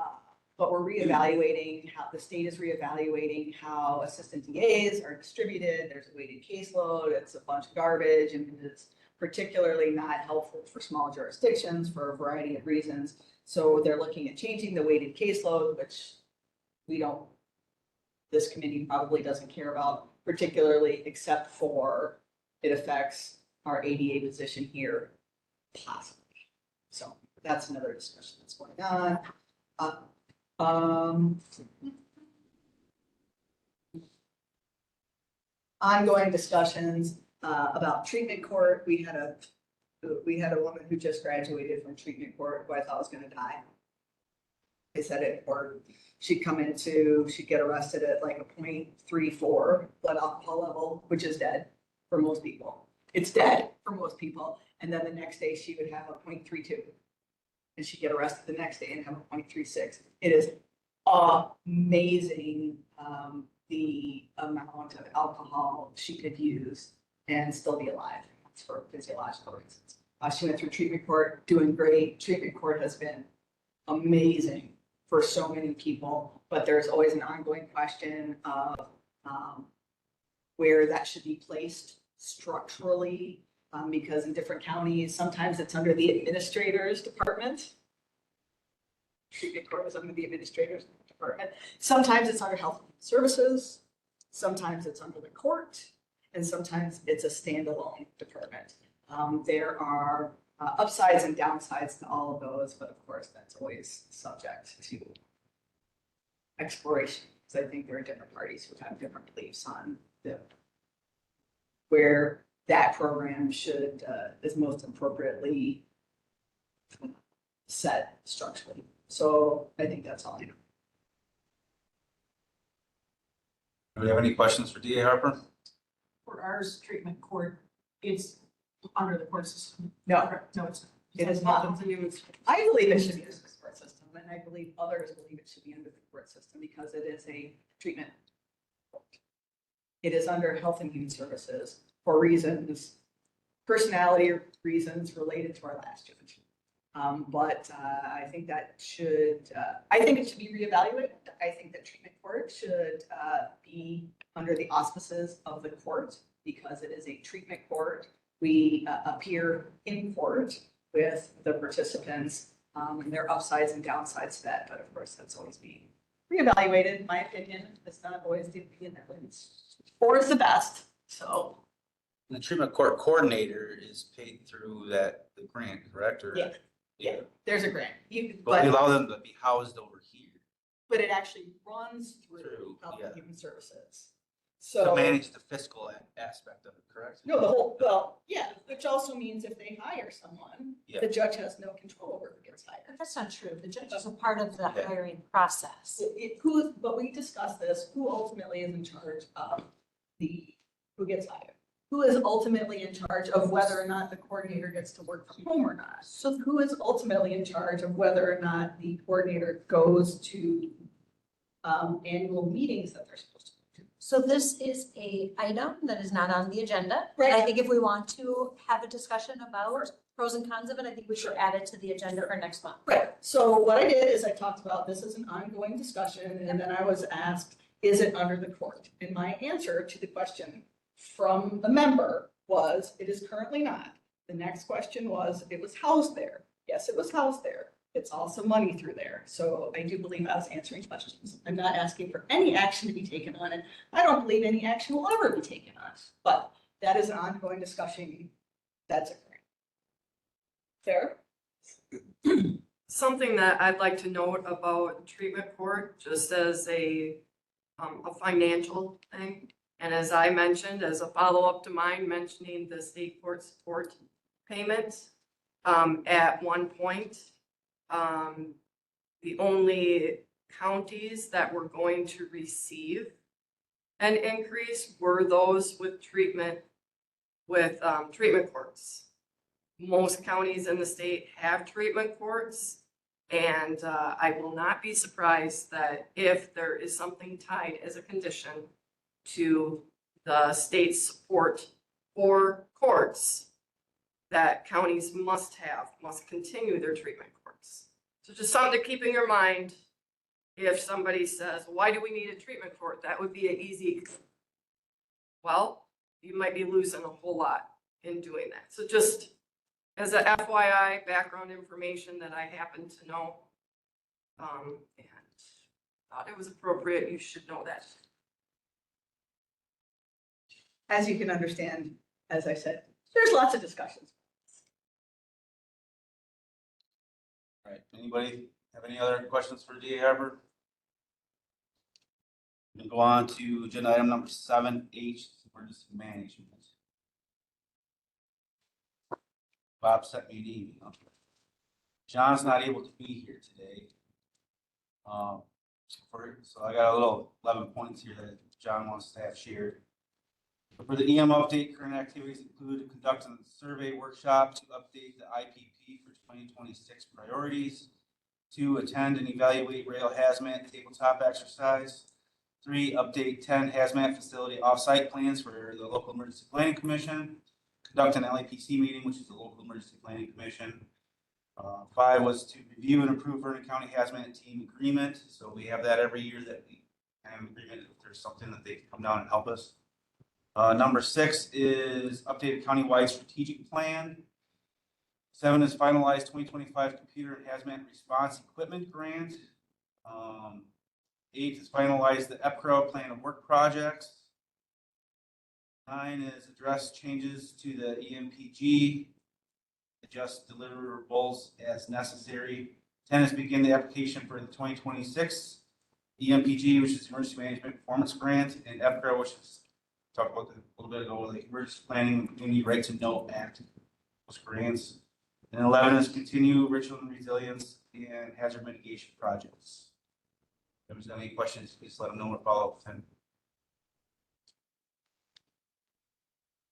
but we're reevaluating how the state is reevaluating how assistant DAs are distributed. There's a weighted caseload. It's a bunch of garbage and it's particularly not helpful for small jurisdictions for a variety of reasons. So they're looking at changing the weighted caseload, which we don't, this committee probably doesn't care about particularly, except for it affects our ADA position here possibly. So that's another discussion that's going on. Ongoing discussions about treatment court. We had a woman who just graduated from treatment court who I thought was going to die. I said it, or she'd get arrested at like a .34 blood alcohol level, which is dead for most people. It's dead for most people. And then the next day she would have a .32. And she'd get arrested the next day and have a .36. It is amazing the amount of alcohol she could use and still be alive for physiological reasons. She went through treatment court, doing great. Treatment court has been amazing for so many people, but there's always an ongoing question of where that should be placed structurally, because in different counties, sometimes it's under the administrator's department. Treatment court is under the administrator's department. Sometimes it's under health and human services. Sometimes it's under the court, and sometimes it's a standalone department. There are upsides and downsides to all of those, but of course, that's always subject to exploration. So I think there are different parties who have different beliefs on where that program should is most appropriately set structurally. So I think that's all I know. Do we have any questions for DA Harper? For ours treatment court, it's under the court system. No, No, it's. it is not. I believe it should be under the court system, and I believe others believe it should be under the court system because it is a treatment court. It is under health and human services for reasons, personality reasons related to our last judge. But I think that should, I think it should be reevaluated. I think that treatment court should be under the auspices of the court because it is a treatment court. We appear in court with the participants and their upsides and downsides to that. But of course, that's always being reevaluated. In my opinion, it's not always the opinion that wins. Or is the best. So. The treatment court coordinator is paid through the grant, correct? Or Yeah. Yeah, there's a grant. but we allow them to be housed over here But it actually runs through Through, Health yeah. and Human Services. to So, manage the fiscal aspect of it, correct? no, the whole, well, yeah, which also means if they hire someone, Yeah. the judge has no control over who gets hired. But that's not true. The judge is a part of the Okay. hiring process. But we discussed this, who ultimately is in charge of who gets hired? Who is ultimately in charge of whether or not the coordinator gets to work from home or not? So who is ultimately in charge of whether or not the coordinator goes to annual meetings that they're supposed to go to? So this is a item that is not on the agenda. Right. And I think if we want to have a discussion about pros and cons of it, I think we should add it to the agenda for next month. Right, so what I did is I talked about this as an ongoing discussion, and then I was asked, is it under the court? And my answer to the question from the member was, it is currently not. The next question was, it was housed there. Yes, it was housed there. It's also money through there. So I do believe I was answering questions. I'm not asking for any action to be taken on it. I don't believe any action will ever be taken on it, but that is an ongoing discussion that's occurring. Fair? Something that I'd like to note about treatment court, just as a financial thing. And as I mentioned, as a follow-up to mine mentioning the state court support payments, at one point, the only counties that were going to receive an increase were those with treatment courts. Most counties in the state have treatment courts. And I will not be surprised that if there is something tied as a condition to the state's support for courts, that counties must continue their treatment courts. So just something to keep in your mind. If somebody says, why do we need a treatment court? That would be an easy, well, you might be losing a whole lot in doing that. So just as a FYI, background information that I happen to know, and thought it was appropriate, you should know that. As you can understand, as I said, there's lots of discussions. All right, anybody have any other questions for DA Harper? We'll go on to agenda item number 7H, emergency management. Bob sent me an email. John's not able to be here today. So I got a little 11 points here that John wants to have shared. For the EM update, current activities include conducting a survey workshop to update the IPP for 2026 priorities. 2, attend and evaluate rail hazmat tabletop exercise. 3, update 10 hazmat facility offsite plans for the local emergency planning commission. Conduct an LAPC meeting, which is the local emergency planning commission. 5 was to review and approve Vernon County hazmat team agreement. So we have that every year that we have an agreement if there's something that they can come down and help us. Number 6 is updated countywide strategic plan. 7 is finalized 2025 computer and hazmat response equipment grant. 8 is finalized the EPCRO plan of work projects. 9 is address changes to the EMPG, adjust deliverables as necessary. 10 is begin the application for the 2026 EMPG, which is Emergency Management Performance Grant, and EPCRO, which is talked about a little bit ago, like Emergency Planning Community Right to Know Act, those grants. And 11 is continue Richland resilience and hazard mitigation projects. If there's any questions, please let them know or follow up with him.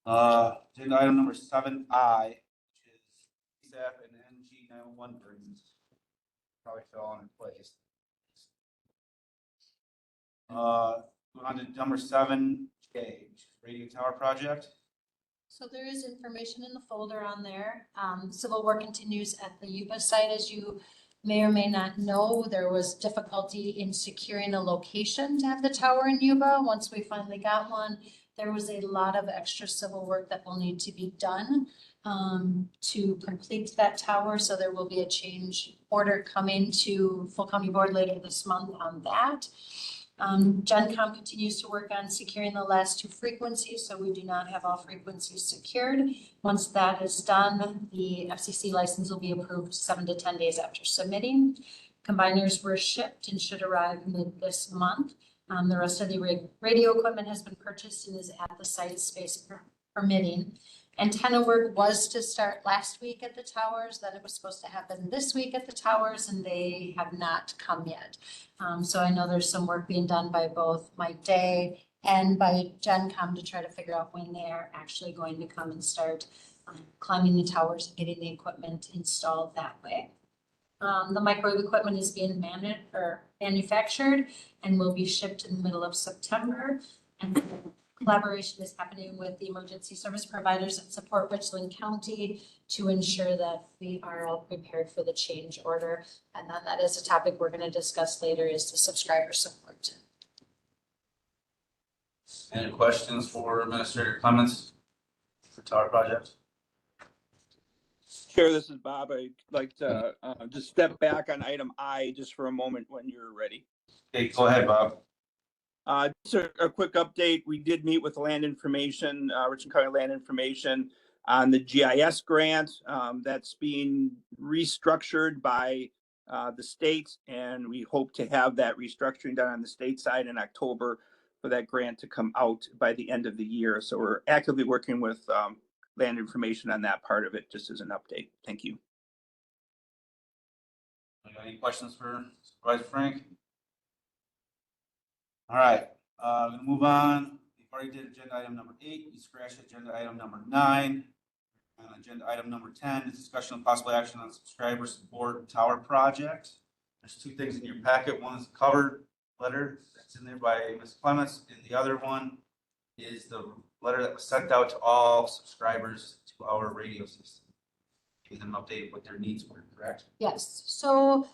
Agenda item number 7I, which is CSAP and NG 911 burdens. Probably fell in place. Going on to number 7J, which is radio tower project. So there is information in the folder on there. Civil work continues at the Yuba site. As you may or may not know, there was difficulty in securing a location to have the tower in Yuba. Once we finally got one, there was a lot of extra civil work that will need to be done to complete that tower. So there will be a change order coming to full county board later this month on that. GenCom continues to work on securing the last 2 frequencies, so we do not have all frequencies secured. Once that is done, the FCC license will be approved 7 to 10 days after submitting. Combiners were shipped and should arrive mid this month. The rest of the radio equipment has been purchased and is at the site, space permitting. Antenna work was to start last week at the towers, that it was supposed to happen this week at the towers, and they have not come yet. So I know there's some work being done by both Mike Day and by GenCom to try to figure out when they are actually going to come and start climbing the towers and getting the equipment installed that way. The microwave equipment is being manufactured and will be shipped in the middle of September. And collaboration is happening with the emergency service providers that support Richland County to ensure that we are all prepared for the change order. And then that is a topic we're going to discuss later, is the subscriber support. Any questions for Administrator Clements for tower project? Chair, this is Bob. I'd like to just step back on item I just for a moment when you're ready. Okay, go ahead, Bob. Just a quick update. We did meet with land information, Richland County Land Information, on the GIS grant that's being restructured by the state, and we hope to have that restructuring done on the state side in October for that grant to come out by the end of the year. So we're actively working with land information on that part of it, just as an update. Thank you. Any questions for Supervisor Frank? All right, Gonna move on. We've already did agenda item number 8. We scratched agenda item number 9. And agenda item number 10 is discussion of possible action on subscriber support tower project. There's 2 things in your packet. One is a cover letter that's in there by Ms. Clements, and the other one is the letter that was sent out to all subscribers to our radio system. Give them an update what their needs were, correct? Yes, so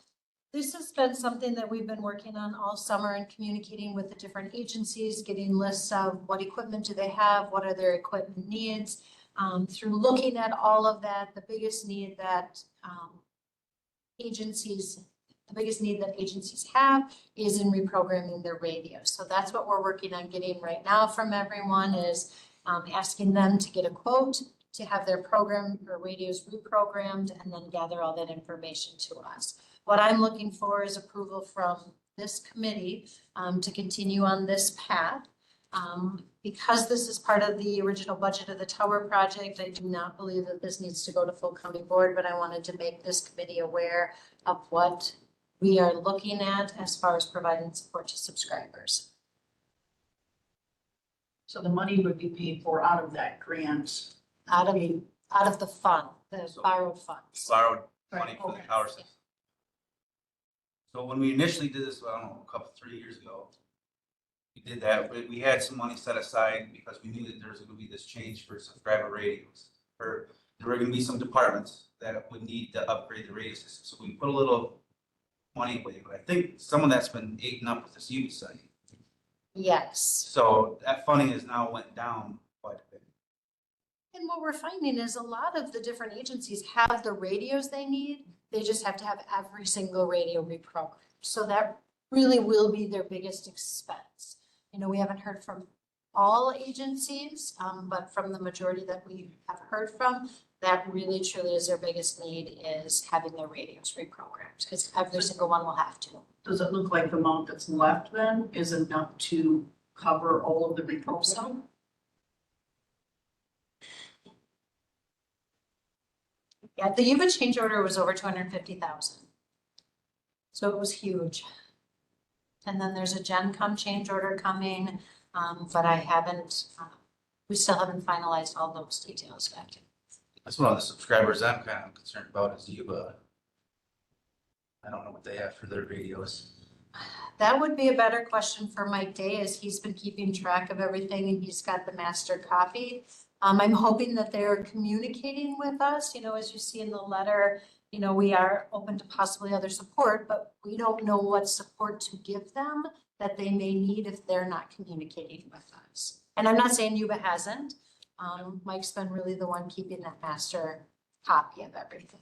this has been something that we've been working on all summer and communicating with the different agencies, getting lists of what equipment do they have, what are their equipment needs. Through looking at all of that, the biggest need that agencies have is in reprogramming their radios. So that's what we're working on getting right now from everyone is asking them to get a quote to have their program or radios reprogrammed and then gather all that information to us. What I'm looking for is approval from this committee to continue on this path. Because this is part of the original budget of the tower project, I do not believe that this needs to go to full county board, but I wanted to make this committee aware of what we are looking at as far as providing support to subscribers. So the money would be paid for out of that grant. Out of the fund, the borrowed funds. Borrowed money for the Okay. tower system. So when we initially did this, I don't know, 3 years ago, we did that, but we had some money set aside because we knew that there was gonna be this change for subscriber radios. Or there were gonna be some departments that would need to upgrade the radio system, so we put a little money away, but I think some of that's been eaten up with this youth site. Yes. So that funding has now went down quite a bit. And what we're finding is a lot of the different agencies have the radios they need. They just have to have every single radio reprogrammed. So that really will be their biggest expense. You know, we haven't heard from all agencies, but from the majority that we have heard from, that really truly is their biggest need is having their radios reprogrammed because every single one will have to. Does it look like the amount that's left then is enough to cover all of the reprogramming? So yeah, the UVA change order was over 250,000. So it was huge. And then there's a GenCom change order coming, but I haven't, we still haven't finalized all those details yet. That's one of the subscribers I'm kind of concerned about is Yuba. I don't know what they have for their radios. That would be a better question for Mike Day as he's been keeping track of everything and he's got the master copy. I'm hoping that they're communicating with us, you know, as you see in the letter, you know, we are open to possibly other support, but we don't know what support to give them that they may need if they're not communicating with us. And I'm not saying Yuba hasn't. Mike's been really the one keeping that master copy of everything.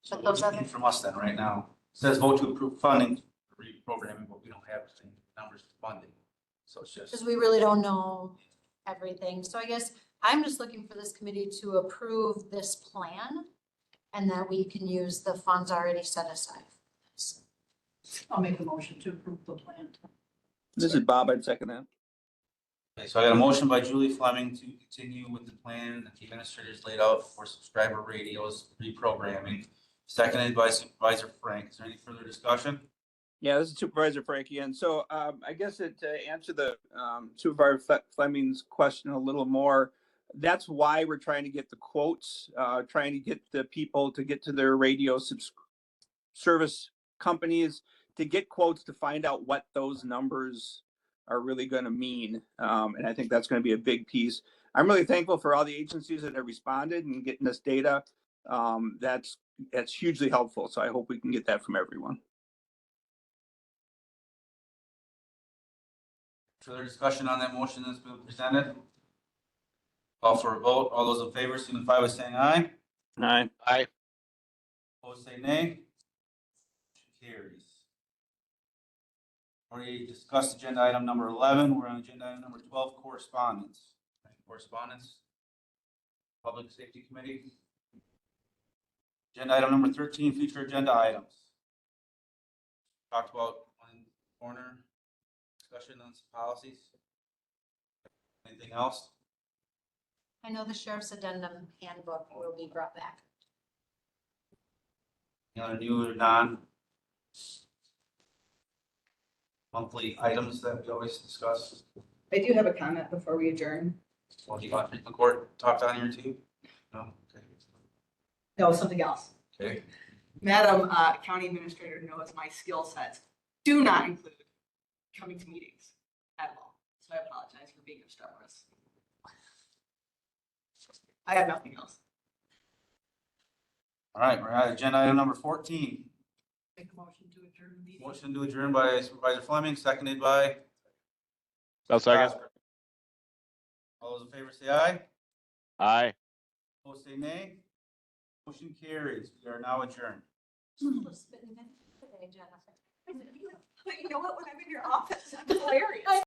So But what those do you other- need from us then right now? It says vote to approve funding for reprogramming, but we don't have the same numbers for funding. So it's just. Because we really don't know everything. So I guess I'm just looking for this committee to approve this plan and that we can use the funds already set aside. I'll make a motion to approve the plan. This is Bob. I'd second that. Okay, so I got a motion by Julie Fleming to continue with the plan that the administrators laid out for subscriber radios reprogramming. Seconded by Supervisor Frank. Is there any further discussion? Yeah, this is Supervisor Frank again. So I guess to answer the Supervisor Fleming's question a little more, that's why we're trying to get the quotes, trying to get the people to get to their radio service companies to get quotes to find out what those numbers are really going to mean. And I think that's going to be a big piece. I'm really thankful for all the agencies that have responded and getting this data. That's hugely helpful. So I hope we can get that from everyone. Further discussion on that motion that's been presented? Call for a vote. All those in favor signify by saying aye. Aye. Aye. Opposed, say nay. Motion carries. Already discussed agenda item number 11. We're on agenda item number 12, correspondence. Any correspondence? Public Safety Committee. Agenda item number 13, future agenda items. Talked about one corner, discussion on some policies. Anything else? I know the sheriff's addendum handbook will be brought back. Any other new or non? monthly items that we always discuss. I do have a comment before we adjourn. Well, do you want Richland Court talked on here too? No? Okay. No, something else. Okay. Madam County Administrator knows my skill sets do not include coming to meetings at all. So I apologize for being obstreperous. I have nothing else. All right, we're at agenda item number 14. Make a motion to adjourn the meeting. Motion to adjourn by Supervisor Fleming, seconded by. I'll second. All those in favor say aye. Aye. Opposed say nay. Motion carries. We are now adjourned. Today, Jennifer. You know what, when I'm in your office, I'm hilarious.